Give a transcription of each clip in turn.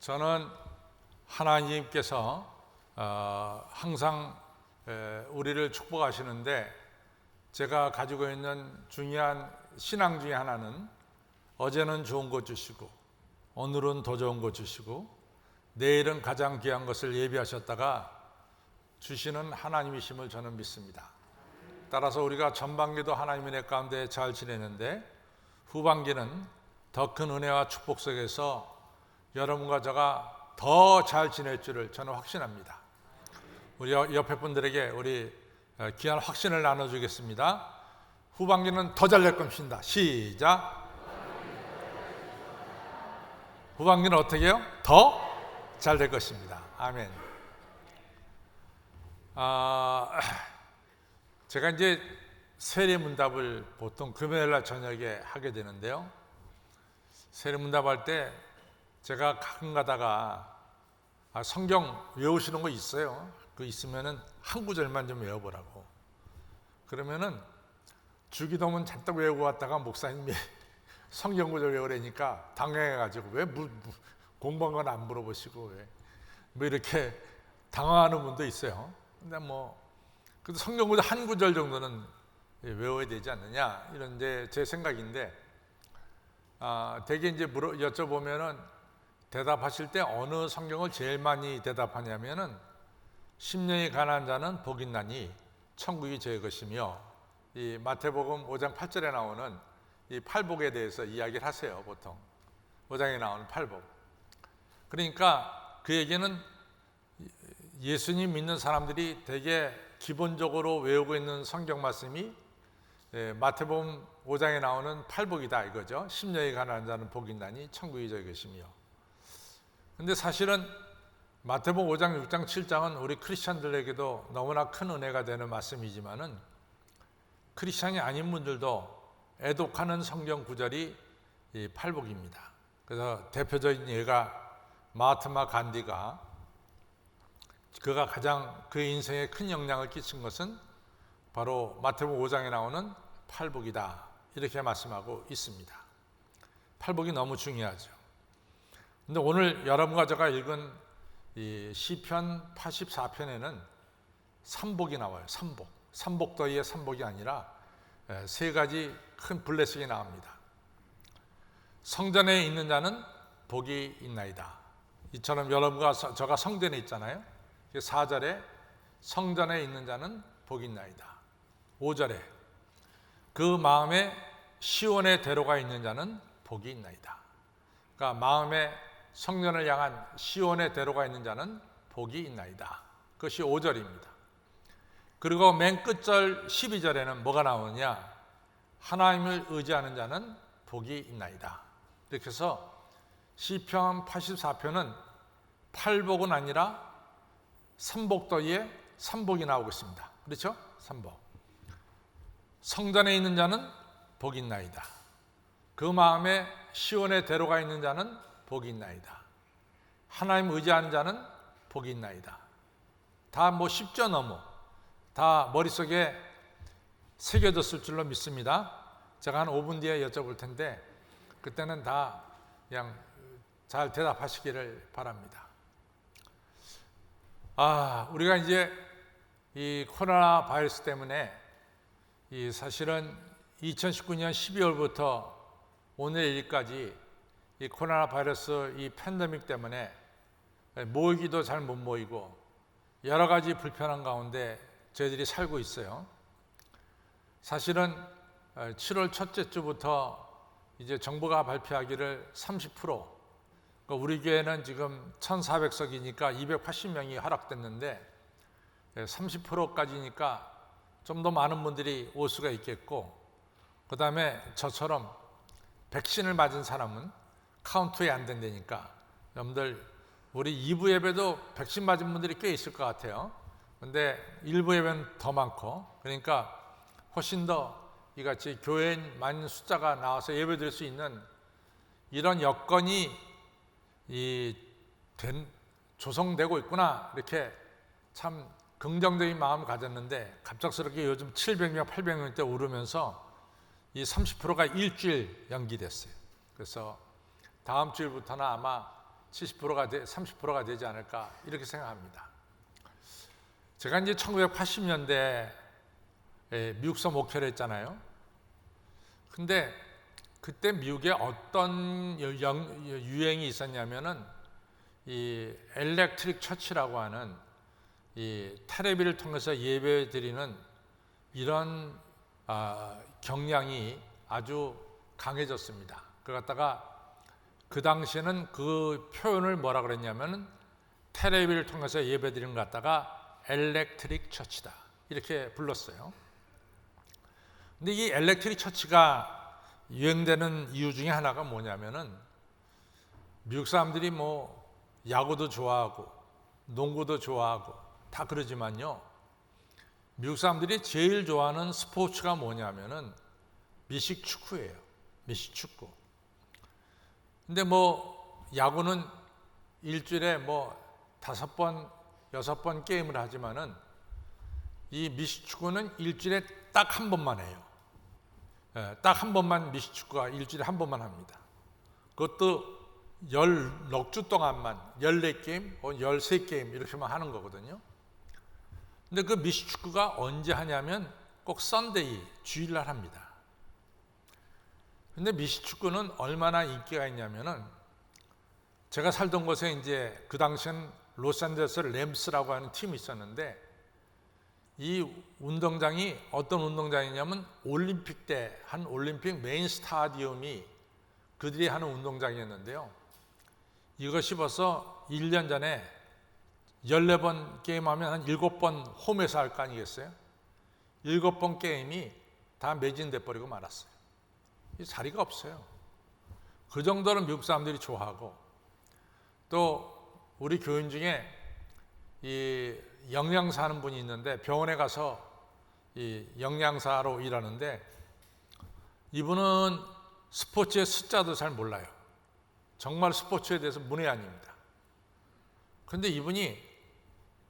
저는 하나님께서 항상 우리를 축복하시는데, 제가 가지고 있는 중요한 신앙 중에 하나는 어제는 좋은 것 주시고 오늘은 더 좋은 것 주시고 내일은 가장 귀한 것을 예비하셨다가 주시는 하나님이심을 저는 믿습니다. 따라서 우리가 전반기도 하나님의 은혜 가운데 잘 지내는데, 후반기는 더 큰 은혜와 축복 속에서 여러분과 제가 더 잘 지낼 줄을 저는 확신합니다. 우리 옆에 분들에게 우리 귀한 확신을 나눠주겠습니다. 후반기는 더 잘 될 것입니다. 시작. 후반기는 어떻게 해요? 더 잘 될 것입니다. 아멘. 제가 이제 세례문답을 보통 금요일날 저녁에 하게 되는데요. 세례문답할 때 제가 가끔 가다가 성경 외우시는 거 있어요. 그 있으면은 한 구절만 좀 외워보라고. 그러면은 주기도문 잔뜩 외우고 왔다가 목사님이 성경 구절 외우라니까 당황해가지고 왜 공부한 건 안 물어보시고 뭐 이렇게 당황하는 분도 있어요. 근데 그래도 성경 구절 한 구절 정도는 외워야 되지 않느냐, 이런 제 생각인데, 되게 이제 여쭤보면은 대답하실 때 어느 성경을 제일 많이 대답하냐면은 심령이 가난한 자는 복이 있나니 천국이 저의 것이며, 이 마태복음 5장 8절에 나오는 이 팔복에 대해서 이야기를 하세요. 보통 5장에 나오는 팔복. 그러니까 그 얘기는 예수님 믿는 사람들이 되게 기본적으로 외우고 있는 성경 말씀이 마태복음 5장에 나오는 팔복이다 이거죠. 심령이 가난한 자는 복이 있나니 천국이 저의 것이며. 근데 사실은 마태복음 5장, 6장, 7장은 우리 크리스찬들에게도 너무나 큰 은혜가 되는 말씀이지만은 크리스찬이 아닌 분들도 애독하는 성경 구절이 이 팔복입니다. 그래서 대표적인 예가 마하트마 간디가, 그가 가장 그의 인생에 큰 영향을 끼친 것은 바로 마태복음 5장에 나오는 팔복이다, 이렇게 말씀하고 있습니다. 팔복이 너무 중요하죠. 근데 오늘 여러분과 제가 읽은 이 시편 84편에는 삼복이 나와요. 삼복더위의 삼복이 아니라 세 가지 큰 블레싱이 나옵니다. 성전에 있는 자는 복이 있나이다. 이처럼 여러분과 저가 성전에 있잖아요. 4절에 성전에 있는 자는 복이 있나이다. 5절에 그 마음에 시온의 대로가 있는 자는 복이 있나이다. 그러니까 마음에 성전을 향한 시온의 대로가 있는 자는 복이 있나이다. 그것이 5절입니다. 그리고 맨 끝절 12절에는 뭐가 나오느냐? 하나님을 의지하는 자는 복이 있나이다. 이렇게 해서 시편 84편은 팔복은 아니라 삼복더위에 삼복이 나오고 있습니다. 그렇죠? 삼복. 성전에 있는 자는 복이 있나이다. 그 마음에 시온의 대로가 있는 자는 복이 있나이다. 하나님 의지하는 자는 복이 있나이다. 다 10조 넘어 다 머릿속에 새겨졌을 줄로 믿습니다. 제가 한 5분 뒤에 여쭤볼 텐데 그때는 다 그냥 잘 대답하시기를 바랍니다. 우리가 이제 이 코로나 바이러스 때문에 사실은 2019년 12월부터 오늘 일까지 이 코로나 바이러스 이 팬데믹 때문에 모이기도 잘 못 모이고 여러 가지 불편한 가운데 저희들이 살고 있어요. 사실은 7월 첫째 주부터 이제 정부가 발표하기를 30%, 그러니까 우리 교회는 지금 1,400석이니까 280명이 허락됐는데 30%까지니까 좀 더 많은 분들이 올 수가 있겠고, 그 다음에 저처럼 백신을 맞은 사람은 카운트에 안 된다니까, 여러분들 우리 2부 예배도 백신 맞은 분들이 꽤 있을 것 같아요. 근데 1부 예배는 더 많고, 그러니까 훨씬 더 이같이 교회인 많은 숫자가 나와서 예배 드릴 수 있는 이런 여건이 조성되고 있구나, 이렇게 참 긍정적인 마음을 가졌는데 갑작스럽게 요즘 700명, 800명대 오르면서 이 30%가 일주일 연기됐어요. 그래서 다음 주일부터는 아마 70%가 30%가 되지 않을까 이렇게 생각합니다. 제가 이제 1980년대 미국서 목회를 했잖아요. 근데 그때 미국에 어떤 유행이 있었냐면은 이 엘렉트릭 처치라고 하는 이 테레비를 통해서 예배 드리는 이런 경향이 아주 강해졌습니다. 그걸 갖다가 그 당시에는 그 표현을 뭐라 그랬냐면은 테레비를 통해서 예배 드리는 것 갖다가 엘렉트릭 처치다 이렇게 불렀어요. 근데 이 엘렉트릭 처치가 유행되는 이유 중에 하나가 뭐냐면은 미국 사람들이 뭐 야구도 좋아하고 농구도 좋아하고 다 그러지만요, 미국 사람들이 제일 좋아하는 스포츠가 뭐냐면은 미식축구예요. 미식축구. 근데 뭐 야구는 일주일에 뭐 5번, 6번 게임을 하지만은 이 미식축구는 일주일에 딱 한 번만 해요. 딱 한 번만 미식축구가 일주일에 한 번만 합니다. 그것도 16주 동안만 14게임, 13게임 이렇게만 하는 거거든요. 근데 그 미식축구가 언제 하냐면 꼭 썬데이, 주일날 합니다. 근데 미식축구는 얼마나 인기가 있냐면은 제가 살던 곳에 이제 그 당시엔 로스앤젤레스 램스라고 하는 팀이 있었는데 이 운동장이 어떤 운동장이냐면 올림픽 때 한 올림픽 메인 스타디움이 그들이 하는 운동장이었는데요. 이것이 벌써 1년 전에 14번 게임하면 한 7번 홈에서 할 거 아니겠어요? 7번 게임이 다 매진돼 버리고 말았어요. 자리가 없어요. 그 정도로 미국 사람들이 좋아하고, 또 우리 교인 중에 이 영양사 하는 분이 있는데 병원에 가서 이 영양사로 일하는데 이분은 스포츠의 숫자도 잘 몰라요. 정말 스포츠에 대해서 문외한입니다. 그런데 이분이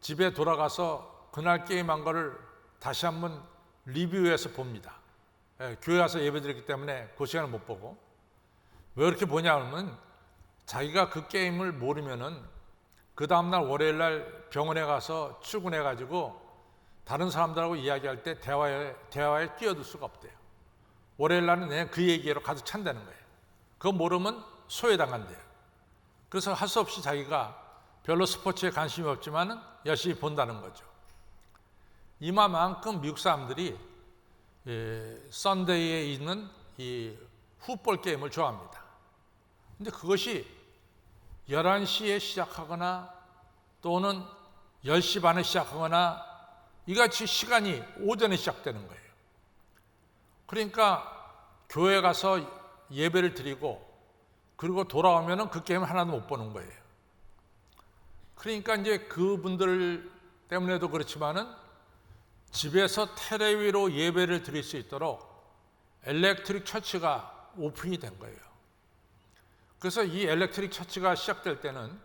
집에 돌아가서 그날 게임한 거를 다시 한번 리뷰해서 봅니다. 교회 와서 예배드렸기 때문에 그 시간을 못 보고. 왜 그렇게 보냐면 자기가 그 게임을 모르면은 그 다음날 월요일날 병원에 가서 출근해가지고 다른 사람들하고 이야기할 때 대화에 끼어들 수가 없대요. 월요일날은 그냥 그 얘기로 가득 찬다는 거예요. 그거 모르면 소외당한대요. 그래서 할 수 없이 자기가 별로 스포츠에 관심이 없지만 열심히 본다는 거죠. 이만큼 미국 사람들이 썬데이에 있는 이 풋볼 게임을 좋아합니다. 근데 그것이 11시에 시작하거나 또는 10시 반에 시작하거나 이같이 시간이 오전에 시작되는 거예요. 그러니까 교회 가서 예배를 드리고 그리고 돌아오면은 그 게임을 하나도 못 보는 거예요. 그러니까 이제 그분들 때문에도 그렇지만은 집에서 테레비로 예배를 드릴 수 있도록 엘렉트릭 처치가 오픈이 된 거예요. 그래서 이 엘렉트릭 처치가 시작될 때는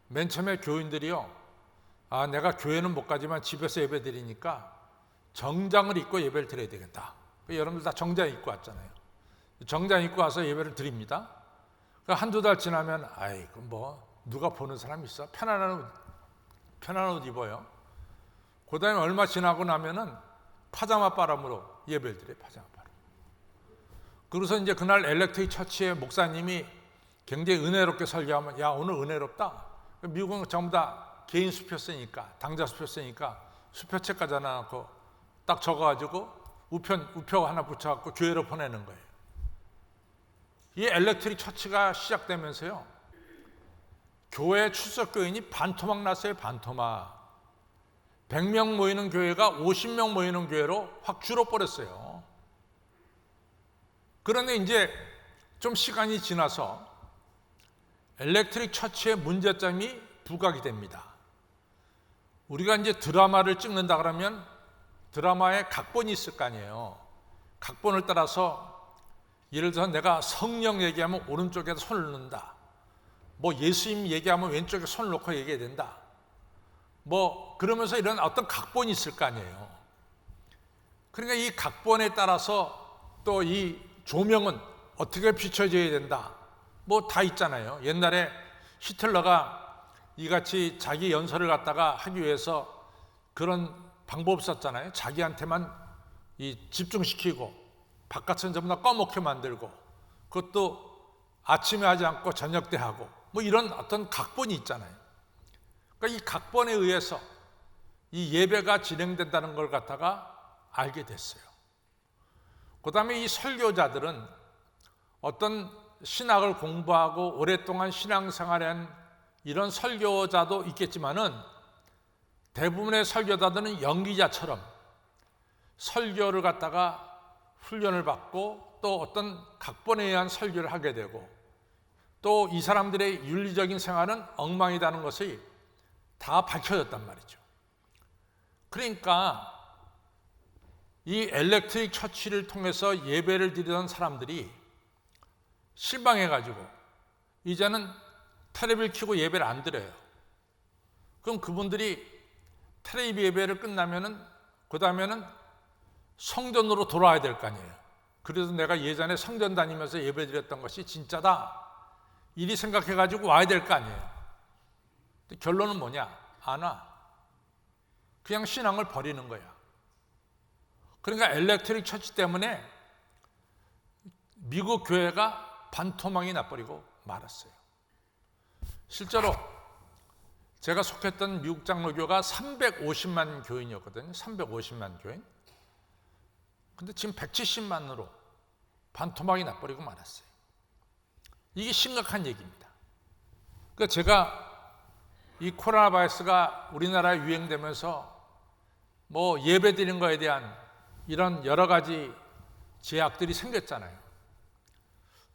맨 처음에 교인들이요, 내가 교회는 못 가지만 집에서 예배 드리니까 정장을 입고 예배를 드려야 되겠다. 여러분들 다 정장 입고 왔잖아요. 정장 입고 와서 예배를 드립니다. 한두 달 지나면 아이고 뭐 누가 보는 사람 있어? 편안한 옷 입어요. 그 다음에 얼마 지나고 나면은 파자마 바람으로 예배를 드려요. 파자마 바람. 그래서 이제 그날 엘렉트릭 처치의 목사님이 굉장히 은혜롭게 설교하면, 야 오늘 은혜롭다. 미국은 전부 다 개인 수표 쓰니까, 당자 수표 쓰니까 수표책 가져다 놓고 딱 적어가지고 우표 하나 붙여갖고 교회로 보내는 거예요. 이 엘렉트릭 처치가 시작되면서요, 교회 출석교인이 반토막 났어요. 반토막. 100명 모이는 교회가 50명 모이는 교회로 확 줄어버렸어요. 그런데 이제 좀 시간이 지나서 엘렉트릭 처치의 문제점이 부각이 됩니다. 우리가 이제 드라마를 찍는다 그러면 드라마에 각본이 있을 거 아니에요. 각본을 따라서 예를 들어서 내가 성령 얘기하면 오른쪽에다 손을 넣는다. 뭐 예수님 얘기하면 왼쪽에 손을 놓고 얘기해야 된다. 뭐 그러면서 이런 어떤 각본이 있을 거 아니에요. 그러니까 이 각본에 따라서 또 이 조명은 어떻게 비춰져야 된다. 뭐 다 있잖아요. 옛날에 히틀러가 이같이 자기 연설을 갖다가 하기 위해서 그런 방법 썼잖아요. 자기한테만 집중시키고 바깥은 전부 다 꺼먹게 만들고, 그것도 아침에 하지 않고 저녁 때 하고, 뭐 이런 어떤 각본이 있잖아요. 그러니까 이 각본에 의해서 이 예배가 진행된다는 걸 갖다가 알게 됐어요. 그 다음에 이 설교자들은 어떤 신학을 공부하고 오랫동안 신앙생활한 이런 설교자도 있겠지만은 대부분의 설교자들은 연기자처럼 설교를 갖다가 훈련을 받고 또 어떤 각본에 의한 설교를 하게 되고, 또 이 사람들의 윤리적인 생활은 엉망이라는 것이 다 밝혀졌단 말이죠. 그러니까 이 엘렉트릭 처치를 통해서 예배를 드리던 사람들이 실망해가지고 이제는 텔레비를 켜고 예배를 안 드려요. 그럼 그분들이 텔레비 예배를 끝나면은 그 다음에는 성전으로 돌아와야 될 거 아니에요. 그래서 내가 예전에 성전 다니면서 예배 드렸던 것이 진짜다, 이리 생각해가지고 와야 될 거 아니에요. 결론은 뭐냐? 안 와. 그냥 신앙을 버리는 거야. 그러니까 엘렉트릭 처치 때문에 미국 교회가 반토막이 나버리고 말았어요. 실제로 제가 속했던 미국 장로교가 350만 교인이었거든요. 350만 교인. 근데 지금 170만으로 반토막이 나버리고 말았어요. 이게 심각한 얘기입니다. 그러니까 제가 이 코로나 바이러스가 우리나라에 유행되면서 뭐 예배 드리는 거에 대한 이런 여러 가지 제약들이 생겼잖아요.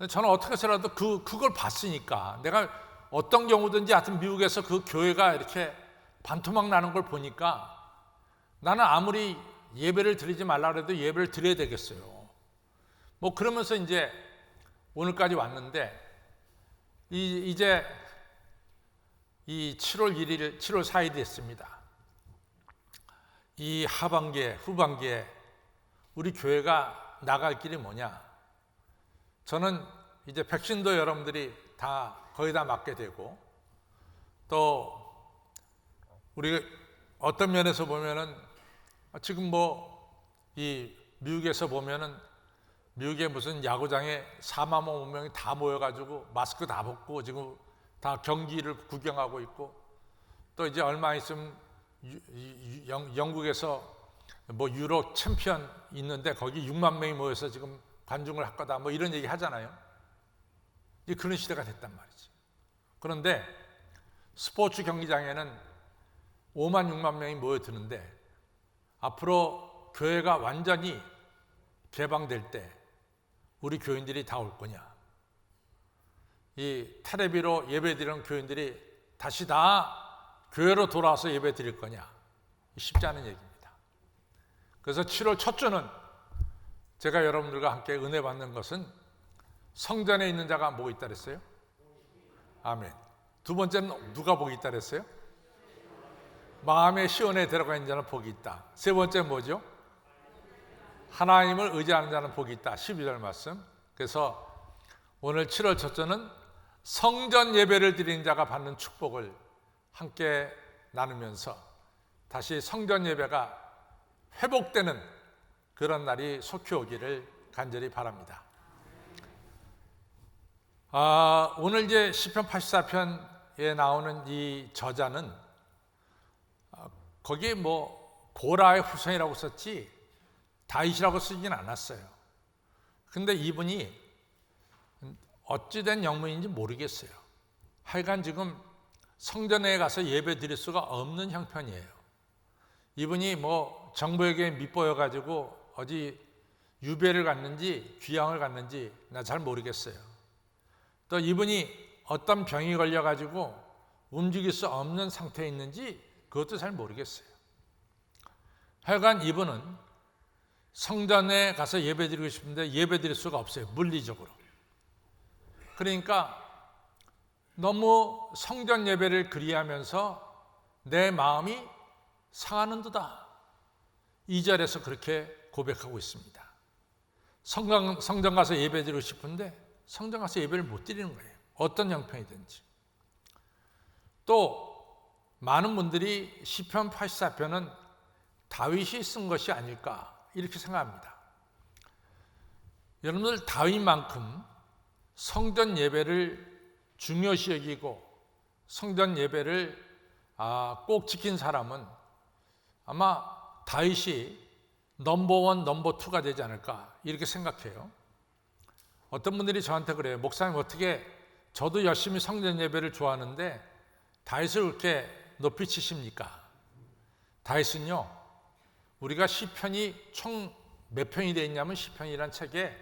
저는 어떻게 해서라도 그걸 봤으니까, 내가 어떤 경우든지 하여튼 미국에서 그 교회가 이렇게 반토막 나는 걸 보니까 나는 아무리 예배를 드리지 말라 해도 예배를 드려야 되겠어요. 뭐 그러면서 이제 오늘까지 왔는데, 이제 이 7월 1일, 7월 4일이 됐습니다. 이 하반기에, 후반기에 우리 교회가 나갈 길이 뭐냐? 저는 이제 백신도 여러분들이 다 거의 다 맞게 되고, 또 우리 어떤 면에서 보면은 지금 뭐 이 미국에서 보면은 미국의 무슨 야구장에 4만 5명이 다 모여가지고 마스크 다 벗고 지금 다 경기를 구경하고 있고, 또 이제 얼마 있으면 영국에서 뭐 유로 챔피언 있는데 거기 6만 명이 모여서 지금 관중을 할 거다, 뭐 이런 얘기 하잖아요. 이제 그런 시대가 됐단 말이지. 그런데 스포츠 경기장에는 5만 6만 명이 모여드는데, 앞으로 교회가 완전히 개방될 때 우리 교인들이 다 올 거냐? 이 텔레비로 예배 드리는 교인들이 다시 다 교회로 돌아와서 예배 드릴 거냐? 쉽지 않은 얘기입니다. 그래서 7월 첫 주는 제가 여러분들과 함께 은혜 받는 것은 성전에 있는 자가 뭐 있다 그랬어요? 아멘. 두 번째는 누가 복이 있다 그랬어요? 마음의 시온에 들어가 있는 자는 복이 있다. 세 번째는 뭐죠? 하나님을 의지하는 자는 복이 있다. 12절 말씀. 그래서 오늘 7월 첫 주는 성전 예배를 드리는 자가 받는 축복을 함께 나누면서 다시 성전 예배가 회복되는 그런 날이 속히 오기를 간절히 바랍니다. 오늘 이제 시편 84편에 나오는 이 저자는 거기에 뭐 고라의 후손이라고 썼지 다윗이라고 쓰진 않았어요. 근데 이분이 어찌된 영문인지 모르겠어요. 하여간 지금 성전에 가서 예배 드릴 수가 없는 형편이에요. 이분이 뭐 정부에게 밑보여가지고 어디 유배를 갔는지 귀향을 갔는지 나 잘 모르겠어요. 또 이분이 어떤 병이 걸려가지고 움직일 수 없는 상태에 있는지 그것도 잘 모르겠어요. 하여간 이분은 성전에 가서 예배 드리고 싶은데 예배 드릴 수가 없어요. 물리적으로. 그러니까 너무 성전 예배를 그리하면서 내 마음이 상하는 듯다. 2절에서 그렇게 고백하고 있습니다. 성전 가서 예배 드리고 싶은데 성전 가서 예배를 못 드리는 거예요. 어떤 형편이든지. 또 많은 분들이 시편 84편은 다윗이 쓴 것이 아닐까 이렇게 생각합니다. 여러분들 다윗만큼 성전 예배를 중요시 여기고 성전 예배를 꼭 지킨 사람은 아마 다윗이 넘버원, 넘버2가 되지 않을까 이렇게 생각해요. 어떤 분들이 저한테 그래요. 목사님 어떻게 저도 열심히 성전 예배를 좋아하는데 다윗을 그렇게 높이 치십니까? 다윗은요, 우리가 시편이 총 몇 편이 되어 있냐면 시편이란 책에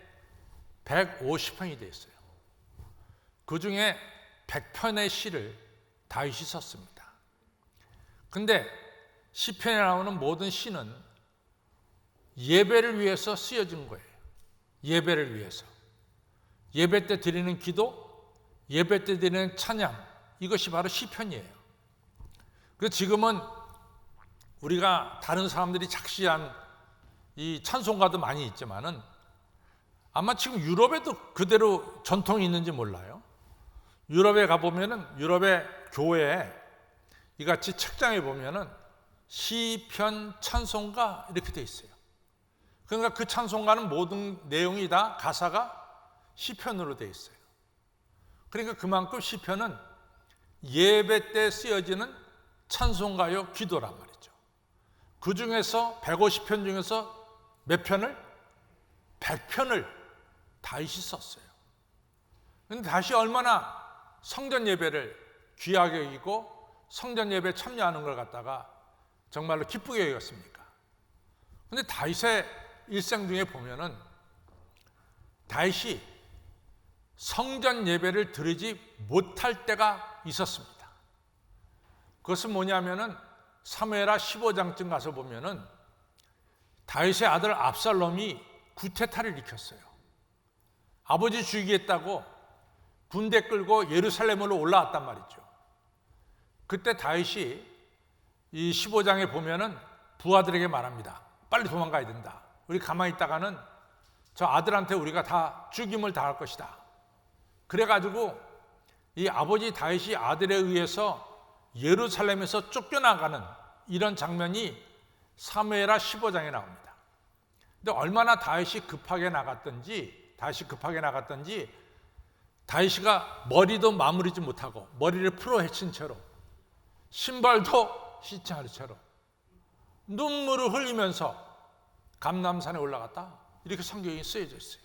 150편이 되어 있어요. 그 중에 100편의 시를 다윗이 썼습니다. 근데 시편에 나오는 모든 시는 예배를 위해서 쓰여진 거예요. 예배를 위해서. 예배 때 드리는 기도, 예배 때 드리는 찬양, 이것이 바로 시편이에요. 그래서 지금은 우리가 다른 사람들이 작시한 이 찬송가도 많이 있지만은 아마 지금 유럽에도 그대로 전통이 있는지 몰라요. 유럽에 가보면은 유럽의 교회에 이같이 책장에 보면은 시편 찬송가 이렇게 돼 있어요. 그러니까 그 찬송가는 모든 내용이 다 가사가 시편으로 돼 있어요. 그러니까 그만큼 시편은 예배 때 쓰여지는 찬송가요 기도란 말이죠. 그 중에서 150편 중에서 몇 편을? 100편을 다윗이 썼어요. 그런데 다윗이 얼마나 성전 예배를 귀하게 여기고 성전 예배에 참여하는 걸 갖다가 정말로 기쁘게 여겼습니까? 그런데 다윗의 일생 중에 보면은 다윗이 성전 예배를 드리지 못할 때가 있었습니다. 그것은 뭐냐면은 사무엘하 15장쯤 가서 보면은 다윗의 아들 압살롬이 구테타를 일으켰어요. 아버지 죽이겠다고 군대 끌고 예루살렘으로 올라왔단 말이죠. 그때 다윗이 이 15장에 보면은 부하들에게 말합니다. 빨리 도망가야 된다. 우리 가만히 있다가는 저 아들한테 우리가 다 죽임을 당할 것이다. 그래가지고 이 아버지 다윗이 아들에 의해서 예루살렘에서 쫓겨나가는 이런 장면이 사무엘하 15장에 나옵니다. 근데 얼마나 다윗이 급하게 나갔던지 다윗이가 머리도 마무리지 못하고 머리를 풀어 헤친 채로 신발도 신지 않은 채로 눈물을 흘리면서 감람산에 올라갔다 이렇게 성경이 쓰여져 있어요.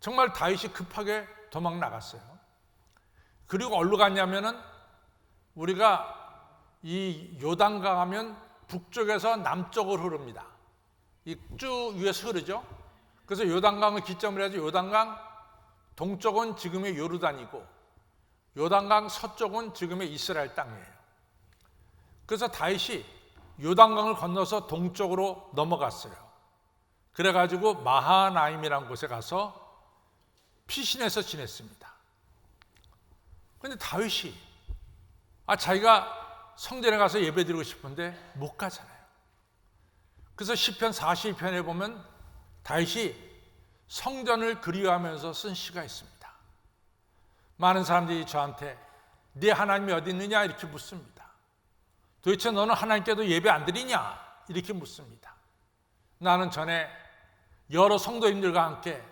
정말 다윗이 급하게 도망 나갔어요. 그리고 어디로 갔냐면은 우리가 이 요단강 하면 북쪽에서 남쪽으로 흐릅니다. 이 쭉 위에서 흐르죠. 그래서 요단강을 기점으로 해서 요단강 동쪽은 지금의 요르단이고 요단강 서쪽은 지금의 이스라엘 땅이에요. 그래서 다윗이 요단강을 건너서 동쪽으로 넘어갔어요. 그래가지고 마하나임이라는 곳에 가서 피신해서 지냈습니다. 그런데 다윗이 자기가 성전에 가서 예배드리고 싶은데 못 가잖아요. 그래서 시편 42편에 보면 다윗이 성전을 그리워하면서 쓴 시가 있습니다. 많은 사람들이 저한테 네 하나님이 어디 있느냐 이렇게 묻습니다. 도대체 너는 하나님께도 예배 안 드리냐 이렇게 묻습니다. 나는 전에 여러 성도님들과 함께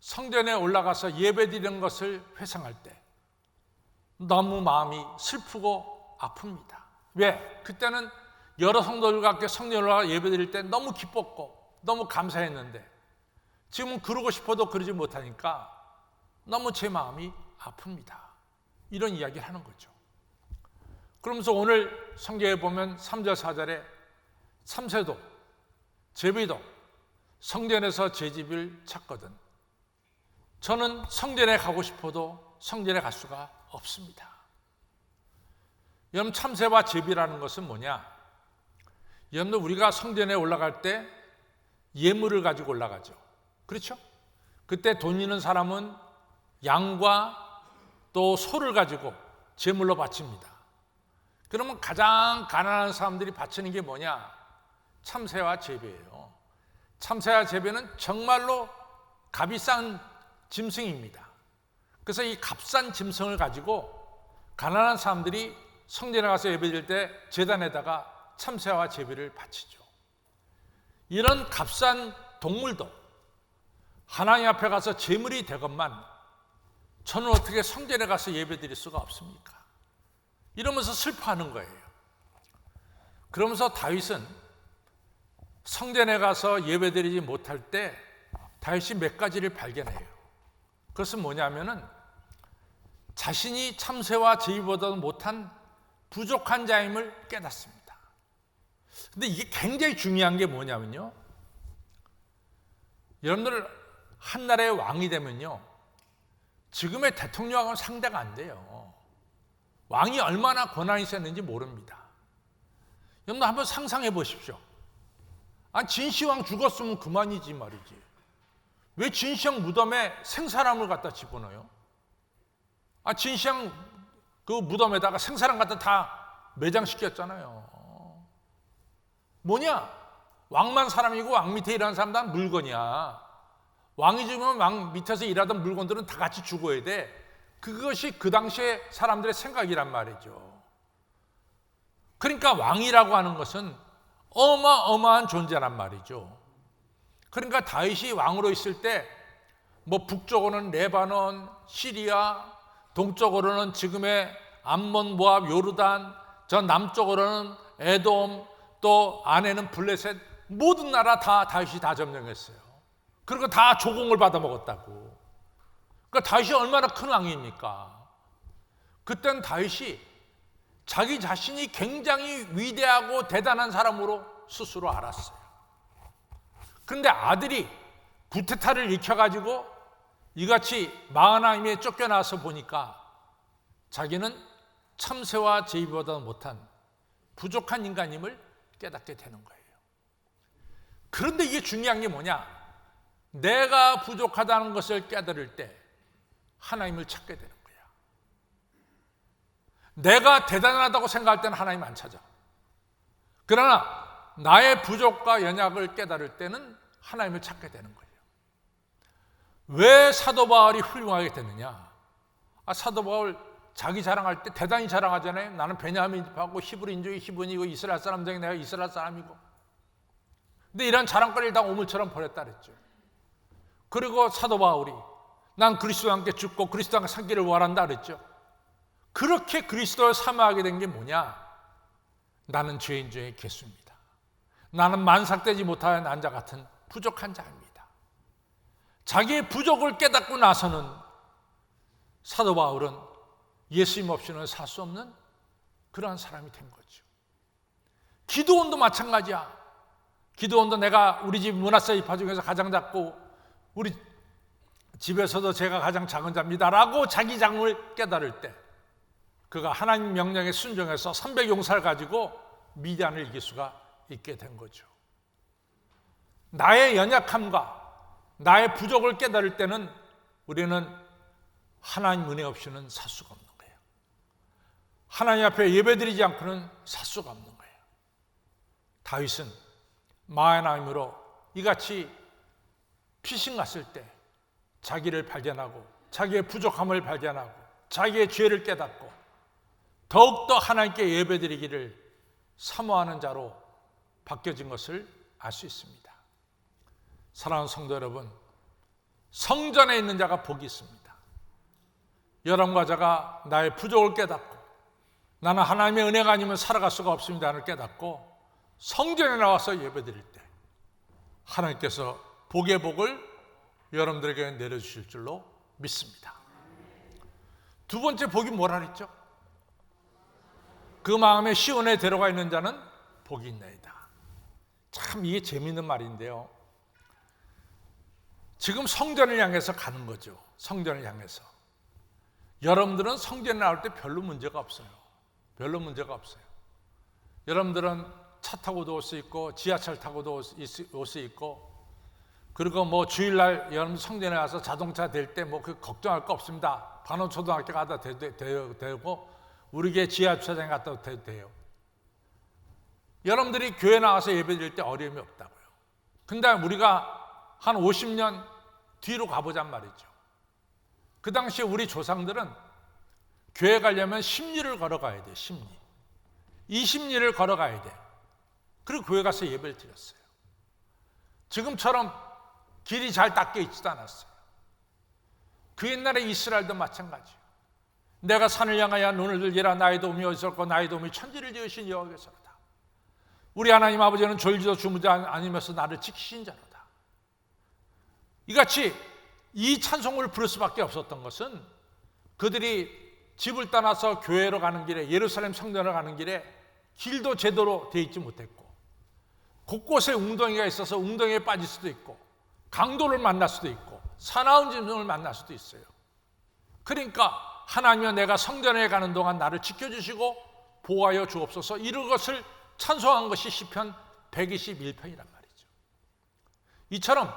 성전에 올라가서 예배 드리는 것을 회상할 때 너무 마음이 슬프고 아픕니다. 왜? 그때는 여러 성도들과 함께 성전에 올라가 예배 드릴 때 너무 기뻤고 너무 감사했는데 지금은 그러고 싶어도 그러지 못하니까 너무 제 마음이 아픕니다. 이런 이야기를 하는 거죠. 그러면서 오늘 성경에 보면 3절 4절에 삼세도 제비도 성전에서 제 집을 찾거든 저는 성전에 가고 싶어도 성전에 갈 수가 없습니다. 여러분 참새와 제비라는 것은 뭐냐? 여러분들 우리가 성전에 올라갈 때 예물을 가지고 올라가죠. 그렇죠? 그때 돈 있는 사람은 양과 또 소를 가지고 제물로 바칩니다. 그러면 가장 가난한 사람들이 바치는 게 뭐냐? 참새와 제비예요. 참새와 제비는 정말로 값이 싼 짐승입니다. 그래서 이 값싼 짐승을 가지고 가난한 사람들이 성전에 가서 예배드릴 때 제단에다가 참새와 제비를 바치죠. 이런 값싼 동물도 하나님 앞에 가서 제물이 되건만 저는 어떻게 성전에 가서 예배드릴 수가 없습니까? 이러면서 슬퍼하는 거예요. 그러면서 다윗은 성전에 가서 예배드리지 못할 때 다윗이 몇 가지를 발견해요. 그것은 뭐냐면은 자신이 참새와 제비보다도 못한 부족한 자임을 깨닫습니다. 근데 이게 굉장히 중요한 게 뭐냐면요, 여러분들 한 나라의 왕이 되면요 지금의 대통령하고는 상대가 안 돼요. 왕이 얼마나 권한이 있었는지 모릅니다. 여러분 한번 상상해 보십시오. 진시황 죽었으면 그만이지 말이지. 왜 진시황 무덤에 생사람을 갖다 집어넣어요? 진시황 그 무덤에다가 생사람 갖다 다 매장시켰잖아요. 뭐냐? 왕만 사람이고 왕 밑에 일하는 사람 다 물건이야. 왕이 죽으면 왕 밑에서 일하던 물건들은 다 같이 죽어야 돼. 그것이 그 당시에 사람들의 생각이란 말이죠. 그러니까 왕이라고 하는 것은 어마어마한 존재란 말이죠. 그러니까 다윗이 왕으로 있을 때 뭐 북쪽으로는 레바논, 시리아, 동쪽으로는 지금의 암몬, 모압, 요르단, 저 남쪽으로는 에돔, 또 안에는 블레셋, 모든 나라 다 다윗이 다 점령했어요. 그리고 다 조공을 받아 먹었다고. 그러니까 다윗이 얼마나 큰 왕입니까? 그때는 다윗이 자기 자신이 굉장히 위대하고 대단한 사람으로 스스로 알았어요. 그런데 아들이 구테타를 일으켜가지고 이같이 마하나임에 쫓겨나서 보니까 자기는 참새와 제비보다 못한 부족한 인간임을 깨닫게 되는 거예요. 그런데 이게 중요한 게 뭐냐? 내가 부족하다는 것을 깨달을 때 하나님을 찾게 되는 거야. 내가 대단하다고 생각할 때는 하나님 안 찾아. 그러나 나의 부족과 연약을 깨달을 때는 하나님을 찾게 되는 거예요. 왜 사도 바울이 훌륭하게 되느냐? 사도 바울 자기 자랑할 때 대단히 자랑하잖아요. 나는 베냐민 집하고 히브리인족이 히브리이고 이스라엘 사람 중에 내가 이스라엘 사람이고. 근데 이런 자랑거리를 다 오물처럼 버렸다 그랬죠. 그리고 사도 바울이 난 그리스도와 함께 죽고 그리스도와 함께 살기를 원한다 그랬죠. 그렇게 그리스도를 사모하게 된 게 뭐냐? 나는 죄인 중에 괴수입니다. 나는 만삭되지 못하는 난자 같은 부족한 자입니다. 자기의 부족을 깨닫고 나서는 사도 바울은 예수님 없이는 살 수 없는 그러한 사람이 된 거죠. 기드온도 마찬가지야. 기드온도 내가 우리 집 므낫세 지파 중에서 가장 작고 우리 집에서도 제가 가장 작은 자입니다라고 자기 장을 깨달을 때 그가 하나님 명령에 순종해서 300용사를 가지고 미디안을 이길 수가 있게 된 거죠. 나의 연약함과 나의 부족을 깨달을 때는 우리는 하나님 은혜 없이는 살 수가 없는 거예요. 하나님 앞에 예배드리지 않고는 살 수가 없는 거예요. 다윗은 마하나임으로 이같이 피신 갔을 때 자기를 발견하고 자기의 부족함을 발견하고 자기의 죄를 깨닫고 더욱더 하나님께 예배드리기를 사모하는 자로 바뀌어진 것을 알 수 있습니다. 사랑하는 성도 여러분, 성전에 있는 자가 복이 있습니다. 여러분과 제가 나의 부족을 깨닫고 나는 하나님의 은혜가 아니면 살아갈 수가 없습니다를 깨닫고 성전에 나와서 예배드릴 때 하나님께서 복의 복을 여러분들에게 내려주실 줄로 믿습니다. 두 번째 복이 뭐라 그랬죠? 그 마음에 시온에 들어가 있는 자는 복이 있나이다. 참 이게 재미있는 말인데요. 지금 성전을 향해서 가는 거죠. 성전을 향해서. 여러분들은 성전에 나올 때 별로 문제가 없어요. 별로 문제가 없어요. 여러분들은 차 타고도 올 수 있고 지하철 타고도 올 수 있고 그리고 뭐 주일날 여러분 성전에 와서 자동차 될 때 뭐 그 걱정할 거 없습니다. 반원초등학교 가다 되고 우리 교회 지하주차장에 갔다 돼요. 여러분들이 교회 나와서 예배드릴 때 어려움이 없다고요. 근데 우리가 한 50년 뒤로 가보잔 말이죠. 그 당시에 우리 조상들은 교회 가려면 십리를 걸어가야 돼. 십리. 20리를 걸어가야 돼. 그리고 교회 가서 예배를 드렸어요. 지금처럼 길이 잘 닦여 있지도 않았어요. 그 옛날에 이스라엘도 마찬가지예요. 내가 산을 향하여 눈을 들기라. 나의 도움이 어디서올까? 나의 도움이 천지를 지으신 여호와께서로다. 우리 하나님 아버지는 졸지도 주무지 아니면서 나를 지키신 자로다. 이같이 이 찬송을 부를 수밖에 없었던 것은 그들이 집을 떠나서 교회로 가는 길에, 예루살렘 성전으로 가는 길에 길도 제대로 돼 있지 못했고, 곳곳에 웅덩이가 있어서 웅덩이에 빠질 수도 있고, 강도를 만날 수도 있고, 사나운 짐승을 만날 수도 있어요. 그러니까 하나님이여, 내가 성전에 가는 동안 나를 지켜주시고 보호하여 주옵소서, 이런 것을 찬송한 것이 시편 121편이란 말이죠. 이처럼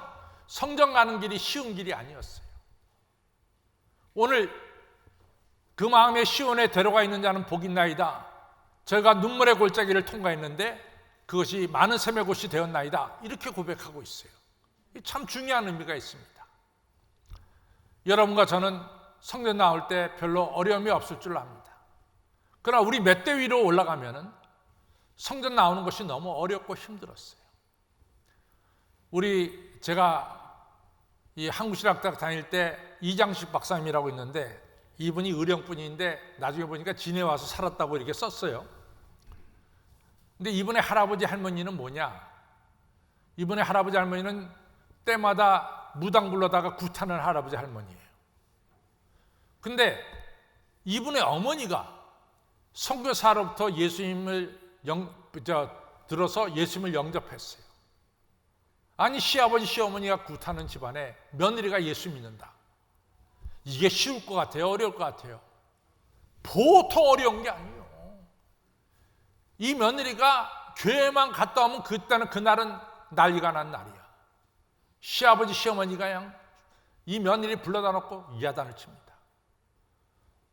성전 가는 길이 쉬운 길이 아니었어요. 오늘 그 마음에 시온에 데려가 있는 자는 복이 있나이다. 저희가 눈물의 골짜기를 통과했는데 그것이 많은 샘의 곳이 되었나이다. 이렇게 고백하고 있어요. 참 중요한 의미가 있습니다. 여러분과 저는 성전 나올 때 별로 어려움이 없을 줄 압니다. 그러나 우리 몇 대 위로 올라가면은 성전 나오는 것이 너무 어렵고 힘들었어요. 제가 이 한국신학대학 다닐 때 이장식 박사님이라고 있는데, 이분이 의령분인데 나중에 보니까 진해 와서 살았다고 이렇게 썼어요. 근데 이분의 할아버지 할머니는 뭐냐? 이분의 할아버지 할머니는 때마다 무당 불러다가 구타는 할아버지 할머니예요. 근데 이분의 어머니가 선교사로부터 예수님을 들어서 예수님을 영접했어요. 아니, 시아버지 시어머니가 구타는 집안에 며느리가 예수 믿는다. 이게 쉬울 것 같아요? 어려울 것 같아요? 보통 어려운 게 아니에요. 이 며느리가 교회만 갔다 오면 그날은 난리가 난 날이야. 시아버지 시어머니가 이 며느리 불러다 놓고 야단을 칩니다.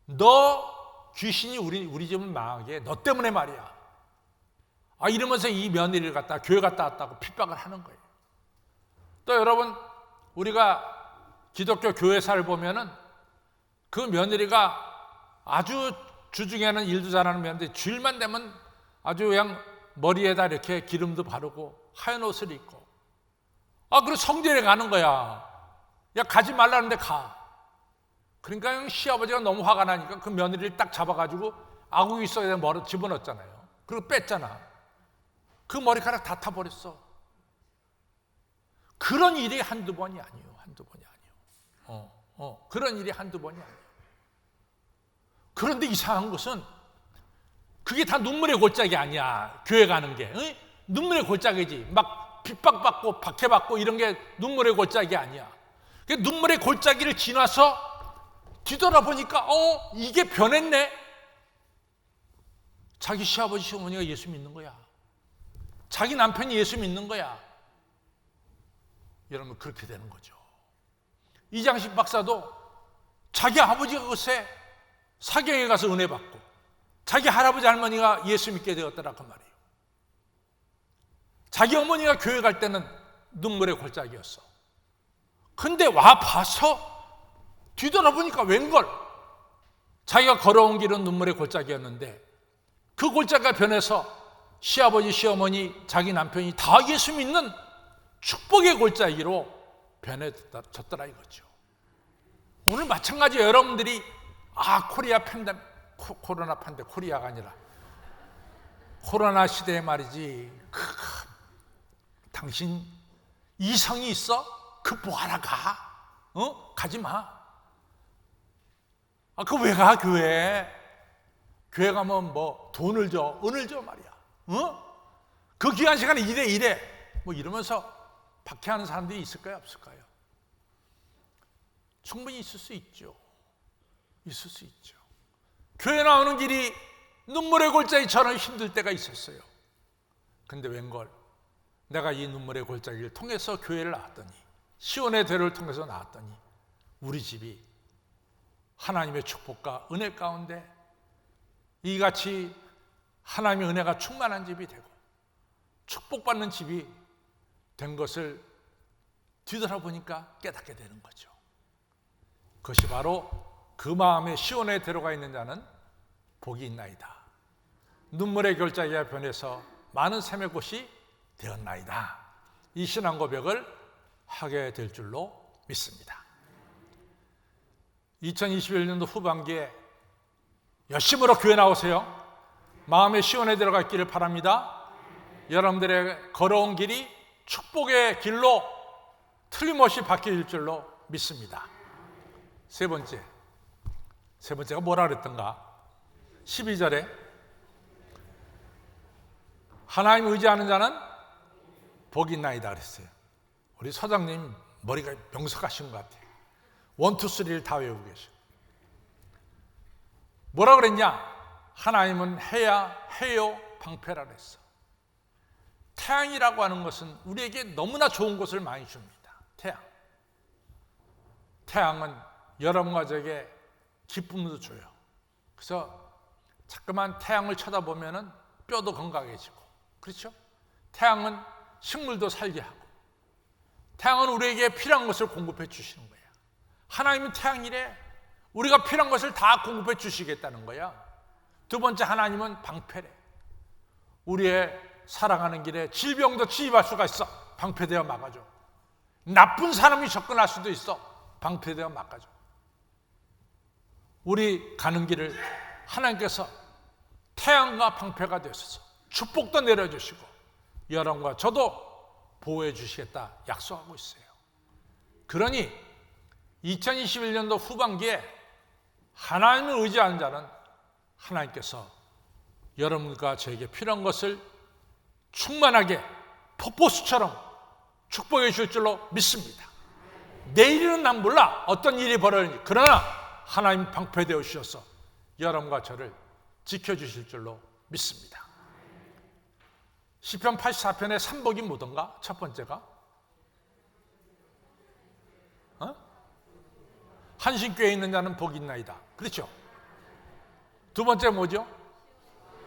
너 귀신이 우리 집을 망하게, 너 때문에 말이야. 이러면서 이 며느리를 갖다 교회 갔다 왔다고 핍박을 하는 거예요. 또 여러분, 우리가 기독교 교회사를 보면은 그 며느리가 아주 주중에는 일도 잘하는 며느리, 주일만 되면 아주 그냥 머리에다 이렇게 기름도 바르고 하얀 옷을 입고, 그리고 성전에 가는 거야. 야, 가지 말라는데 가. 그러니까 시아버지가 너무 화가 나니까 그 며느리를 딱 잡아가지고 아구기 속에 머리 집어넣었잖아요. 그리고 뺐잖아. 그 머리카락 다 타버렸어. 그런 일이 한두 번이 아니에요. 그런 일이 한두 번이 아니에요. 그런데 이상한 것은 그게 다 눈물의 골짜기 아니야. 교회 가는 게 눈물의 골짜기지. 막 핍박받고 박해받고 이런 게 눈물의 골짜기 아니야. 눈물의 골짜기를 지나서 뒤돌아보니까 이게 변했네. 자기 시아버지 시어머니가 예수 믿는 거야. 자기 남편이 예수 믿는 거야. 여러분, 그렇게 되는 거죠. 이장식 박사도 자기 아버지가 글쎄 사경에 가서 은혜 받고 자기 할아버지 할머니가 예수 믿게 되었더라 그 말이에요. 자기 어머니가 교회 갈 때는 눈물의 골짜기였어. 근데 와 봐서 뒤돌아보니까 웬걸, 자기가 걸어온 길은 눈물의 골짜기였는데 그 골짜기가 변해서 시아버지 시어머니 자기 남편이 다 예수 믿는 축복의 골짜기로 변해졌더라 이거죠. 오늘 마찬가지 여러분들이 코리아 팬데믹, 코로나 팬데믹, 코리아가 아니라 코로나 시대에 말이지, 당신 이성이 있어? 그 뭐하러 가? 가지 마. 그 왜 가 교회? 교회 가면 뭐 돈을 줘, 은을 줘 말이야. 그 귀한 시간에 이래 뭐 이러면서 박해하는 사람들이 있을까요, 없을까요? 충분히 있을 수 있죠. 있을 수 있죠. 교회 나오는 길이 눈물의 골짜기처럼 힘들 때가 있었어요. 근데 웬걸, 내가 이 눈물의 골짜기를 통해서 교회를 나왔더니, 시온의 대로를 통해서 나왔더니 우리 집이 하나님의 축복과 은혜 가운데 이같이 하나님의 은혜가 충만한 집이 되고 축복받는 집이 된 것을 뒤돌아보니까 깨닫게 되는 거죠. 그것이 바로 그 마음에 시온에 들어가 있는 자는 복이 있나이다. 눈물의 결자기가 변해서 많은 샘의 곳이 되었나이다. 이 신앙 고백을 하게 될 줄로 믿습니다. 2021년도 후반기에 열심으로 교회 나오세요. 마음의 시온에 들어가 있기를 바랍니다. 여러분들의 걸어온 길이 축복의 길로 틀림없이 바뀔 줄로 믿습니다. 세 번째가 뭐라 그랬던가? 12절에 하나님 의지하는 자는 복이 있나이다 그랬어요. 우리 서장님 머리가 명석하신 것 같아요. 1, 2, 3를 다 외우고 계셔. 뭐라 그랬냐? 하나님은 해야 해요 방패라 그랬어. 태양이라고 하는 것은 우리에게 너무나 좋은 것을 많이 줍니다. 태양은 여러분과 저에게 기쁨도 줘요. 그래서 자꾸만 태양을 쳐다보면 뼈도 건강해지고, 그렇죠? 태양은 식물도 살게 하고, 태양은 우리에게 필요한 것을 공급해 주시는 거예요. 하나님은 태양이래. 우리가 필요한 것을 다 공급해 주시겠다는 거야. 두 번째, 하나님은 방패래. 우리의 살아가는 길에 질병도 치유할 수가 있어. 방패되어 막아줘. 나쁜 사람이 접근할 수도 있어. 방패되어 막아줘. 우리 가는 길을 하나님께서 태양과 방패가 되셔서 축복도 내려주시고 여러분과 저도 보호해 주시겠다 약속하고 있어요. 그러니 2021년도 후반기에 하나님을 의지하는 자는 하나님께서 여러분과 저에게 필요한 것을 충만하게 폭포수처럼 축복해 주실 줄로 믿습니다. 내일은 난 몰라 어떤 일이 벌어질지, 그러나 하나님 방패되어 주셔서 여러분과 저를 지켜주실 줄로 믿습니다. 시편 84편의 3복이 뭐던가? 첫 번째가 한신교회에 있는 자는 복이 있나이다. 그렇죠? 두 번째 뭐죠?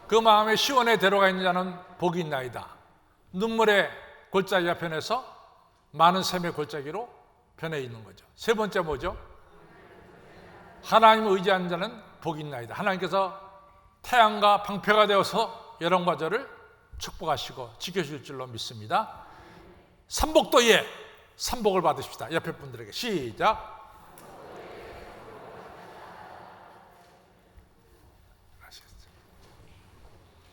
그 마음에 시온에 들어가 있는 자는 복이 있나이다. 눈물의 골짜기가 변해서 많은 샘의 골짜기로 변해 있는 거죠. 세 번째 뭐죠? 하나님을 의지하는 자는 복이 있나이다. 하나님께서 태양과 방패가 되어서 여러분과 저를 축복하시고 지켜줄 줄로 믿습니다. 삼복도 삼복을 받으십시다. 옆에 분들에게 시작.